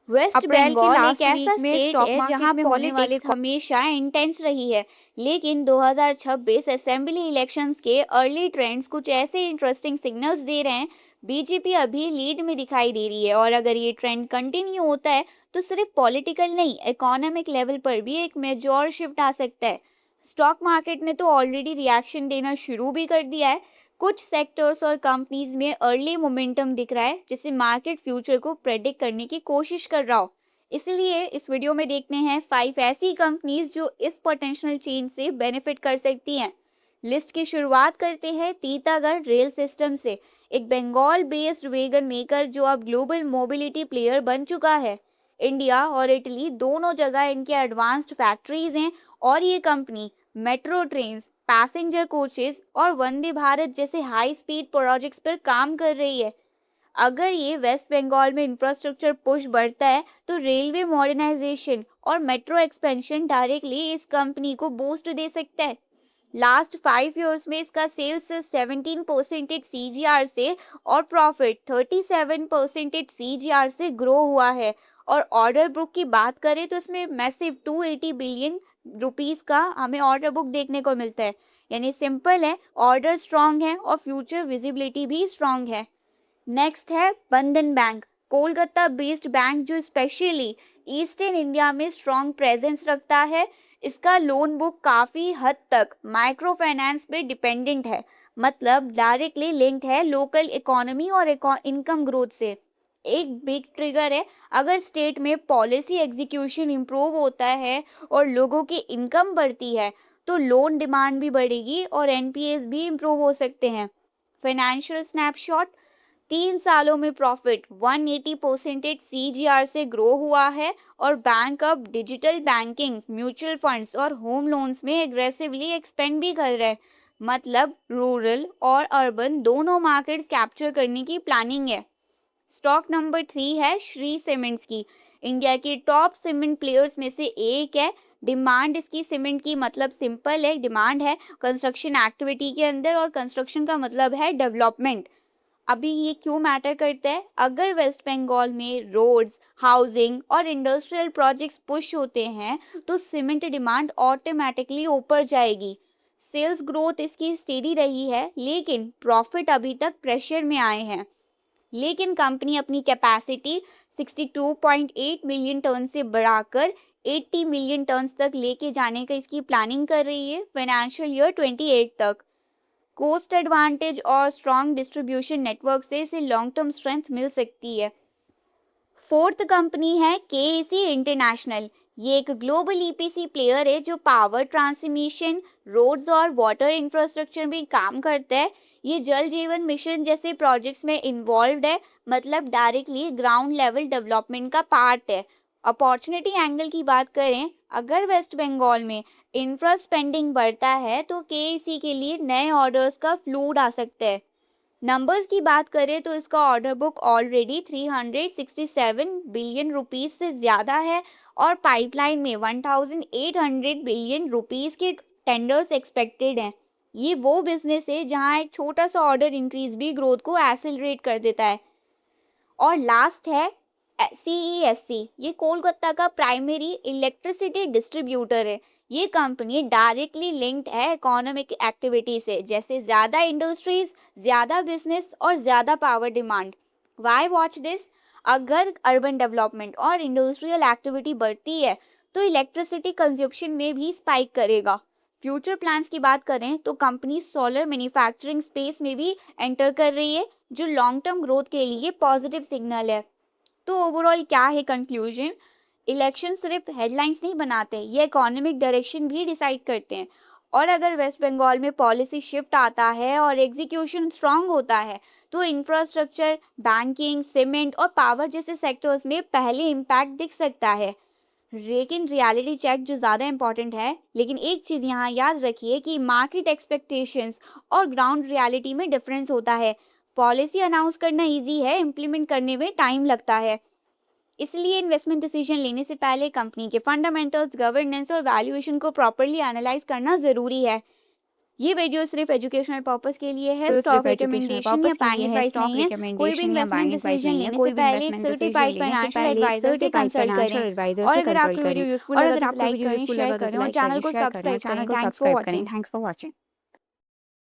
Waste अप्रैल के बंगाल एक last ऐसा वीक में स्टेट स्टॉक है मार्केट जहां में होने वाले पॉलिटिक्स हमेशा इंटेंस रही है, लेकिन 2026 असेंबली इलेक्शंस के अर्ली ट्रेंड्स कुछ ऐसे इंटरेस्टिंग सिग्नल्स दे रहे हैं। बीजेपी अभी लीड में दिखाई दे रही है और अगर ये ट्रेंड कंटिन्यू होता है तो सिर्फ पॉलिटिकल नहीं, इकोनॉमिक लेवल पर भी एक मेजर शिफ्ट आ सकता है। स्टॉक मार्केट ने तो ऑलरेडी रिएक्शन देना शुरू भी कर दिया है। कुछ सेक्टर्स और कंपनीज में अर्ली मोमेंटम दिख रहा है, जिससे मार्केट फ्यूचर को प्रेडिक्ट करने की कोशिश कर रहा हो। इसलिए इस वीडियो में देखते हैं 5 ऐसी कंपनीज जो इस पोटेंशियल चेंज से बेनिफिट कर सकती हैं। लिस्ट की शुरुआत करते हैं तीतागढ़ रेल सिस्टम से, एक बंगाल बेस्ड वैगन मेकर जो अब ग्लोबल मोबिलिटी प्लेयर बन चुका है। इंडिया और इटली दोनों जगह इनके एडवांस्ड फैक्ट्रीज हैं और ये company metro train, passenger coaches और वंदे भारत जैसे हाई स्पीड प्रोजेक्ट्स पर काम कर रही है। अगर ये वेस्ट बंगाल में इंफ्रास्ट्रक्चर पुश बढ़ता है तो रेलवे मॉडर्नाइजेशन और मेट्रो एक्सपेंशन डायरेक्टली इस कंपनी को बूस्ट दे सकता है। लास्ट 5 इयर्स में इसका सेल्स 17% सीजीआर से और प्रॉफिट 37% सीजीआर से ग्रो हुआ है। और ऑर्डर बुक की बात करें तो इसमें मैसिव 280 बिलियन रुपीस का हमें ऑर्डर बुक देखने को मिलता है। यानी सिंपल है, ऑर्डर स्ट्रांग है और फ्यूचर विजिबिलिटी भी स्ट्रांग है। नेक्स्ट है बंधन बैंक, कोलकाता बेस्ड बैंक जो स्पेशली ईस्टर्न इंडिया में स्ट्रॉन्ग प्रेजेंस रखता है। इसका लोन बुक काफ़ी हद तक माइक्रो फाइनेंस पे डिपेंडेंट है, मतलब डायरेक्टली लिंक्ड है लोकल इकोनॉमी और इनकम ग्रोथ से। एक बिग ट्रिगर है, अगर स्टेट में पॉलिसी एग्जीक्यूशन इम्प्रूव होता है और लोगों की इनकम बढ़ती है तो लोन डिमांड भी बढ़ेगी और एनपीएस भी इम्प्रूव हो सकते हैं। फाइनेंशियल स्नैपशॉट, 3 सालों में प्रॉफिट 180% सीजीआर से ग्रो हुआ है और बैंक अब डिजिटल बैंकिंग, म्यूचुअल फंड्स और होम लोन्स में एग्रेसिवली एक्सपेंड भी कर रहे हैं। मतलब रूरल और अर्बन दोनों मार्केट्स कैप्चर करने की प्लानिंग है। स्टॉक नंबर 3 है श्री सीमेंट्स की, इंडिया के टॉप सीमेंट प्लेयर्स में से एक है। डिमांड इसकी सीमेंट की मतलब सिंपल है, डिमांड है कंस्ट्रक्शन एक्टिविटी के अंदर और कंस्ट्रक्शन का मतलब है डेवलपमेंट। अभी ये क्यों मैटर करता है? अगर वेस्ट बंगाल में रोड्स, हाउसिंग और इंडस्ट्रियल प्रोजेक्ट्स पुश होते हैं तो सीमेंट डिमांड ऑटोमेटिकली ऊपर जाएगी। सेल्स ग्रोथ इसकी स्टेडी रही है लेकिन प्रॉफिट अभी तक प्रेशर में आए हैं। लेकिन कंपनी अपनी कैपेसिटी 62.8 मिलियन टन से बढ़ाकर 80 मिलियन टन तक लेके जाने का इसकी प्लानिंग कर रही है फाइनेंशियल ईयर 28 तक। कोस्ट एडवांटेज और स्ट्रॉन्ग डिस्ट्रीब्यूशन नेटवर्क से इसे लॉन्ग टर्म स्ट्रेंथ मिल सकती है। फोर्थ कंपनी है केएसी इंटरनेशनल। ये एक ग्लोबल ईपीसी प्लेयर है जो पावर ट्रांसमिशन, रोड्स और वाटर इंफ्रास्ट्रक्चर में काम करता है। ये जल जीवन मिशन जैसे प्रोजेक्ट्स में इन्वॉल्व है, मतलब डायरेक्टली ग्राउंड लेवल डेवलपमेंट का पार्ट है। अपॉर्चुनिटी एंगल की बात करें, अगर वेस्ट बंगाल में इंफ्रा स्पेंडिंग बढ़ता है तो केएसी के लिए नए ऑर्डर्स का फ्लूड आ सकता है। नंबर्स की बात करें तो इसका order book already 367 billion rupees से ज़्यादा है और पाइपलाइन में 1800 बिलियन रुपीस के टेंडर्स एक्सपेक्टेड हैं। ये वो बिजनेस है जहां एक छोटा सा ऑर्डर इंक्रीज भी ग्रोथ को एक्सेलरेट कर देता है। और लास्ट है सीईएससी, ये कोलकाता का प्राइमरी इलेक्ट्रिसिटी डिस्ट्रीब्यूटर है। ये कंपनी डायरेक्टली लिंक्ड है इकोनॉमिक एक्टिविटी से, जैसे ज़्यादा इंडस्ट्रीज, ज़्यादा बिजनेस और ज़्यादा power demand. Why watch this? अगर अर्बन डेवलपमेंट और इंडस्ट्रियल एक्टिविटी बढ़ती है तो इलेक्ट्रिसिटी कंजप्शन में भी स्पाइक करेगा। फ्यूचर प्लान्स की बात करें तो कंपनी सोलर मैन्युफैक्चरिंग स्पेस में भी एंटर कर रही है, जो लॉन्ग टर्म ग्रोथ के लिए पॉजिटिव सिग्नल है। तो ओवरऑल क्या है कंक्लूजन? इलेक्शन सिर्फ हेडलाइंस नहीं बनाते, ये इकोनॉमिक डायरेक्शन भी डिसाइड करते हैं। और अगर वेस्ट बंगाल में पॉलिसी शिफ्ट आता है और एग्जीक्यूशन स्ट्रांग होता है तो इंफ्रास्ट्रक्चर, बैंकिंग, सीमेंट और पावर जैसे सेक्टर्स में पहले इम्पैक्ट दिख सकता है। लेकिन रियलिटी चेक जो ज़्यादा इंपॉर्टेंट है, लेकिन एक चीज़ यहाँ याद रखिए कि मार्केट एक्सपेक्टेशंस और ग्राउंड रियलिटी में डिफरेंस होता है। पॉलिसी अनाउंस करना इजी है, इम्प्लीमेंट करने में टाइम लगता है। इसलिए इन्वेस्टमेंट डिसीजन लेने से पहले कंपनी के फंडामेंटल्स, गवर्नेंस और वैल्यूएशन को प्रॉपरली एनालाइज करना ज़रूरी है। ये वीडियो सिर्फ एजुकेशनल पर्पस के लिए है, तो स्टॉक सिर्फ एजुकेशनल रिकमेंडेशन या पर्पस के लिए बाइंग है, एडवाइस स्टॉक नहीं है। कोई भी रिकमेंडेशन या इन्वेस्टमेंट बाइंग एडवाइस डिसीजन नहीं है। लेने कोई से भी पहले एक इन्वेस्टमेंट डिसीजन सर्टिफाइड लेने से फाइनेंशियल पहले एक एडवाइजर से सर्टिफाइड कंसल्ट फाइनेंशियल करें। एडवाइजर और से अगर कंसल्ट आपको करें। वीडियो यूजफुल और लगा अगर तो आपको लाइक वीडियो करें, यूजफुल शेयर लगा तो करें और लाइक करें, चैनल को शेयर करें और सब्सक्राइब चैनल करें। को थैंक्स फॉर सब्सक्राइब करें। वॉचिंग। Thanks for watching.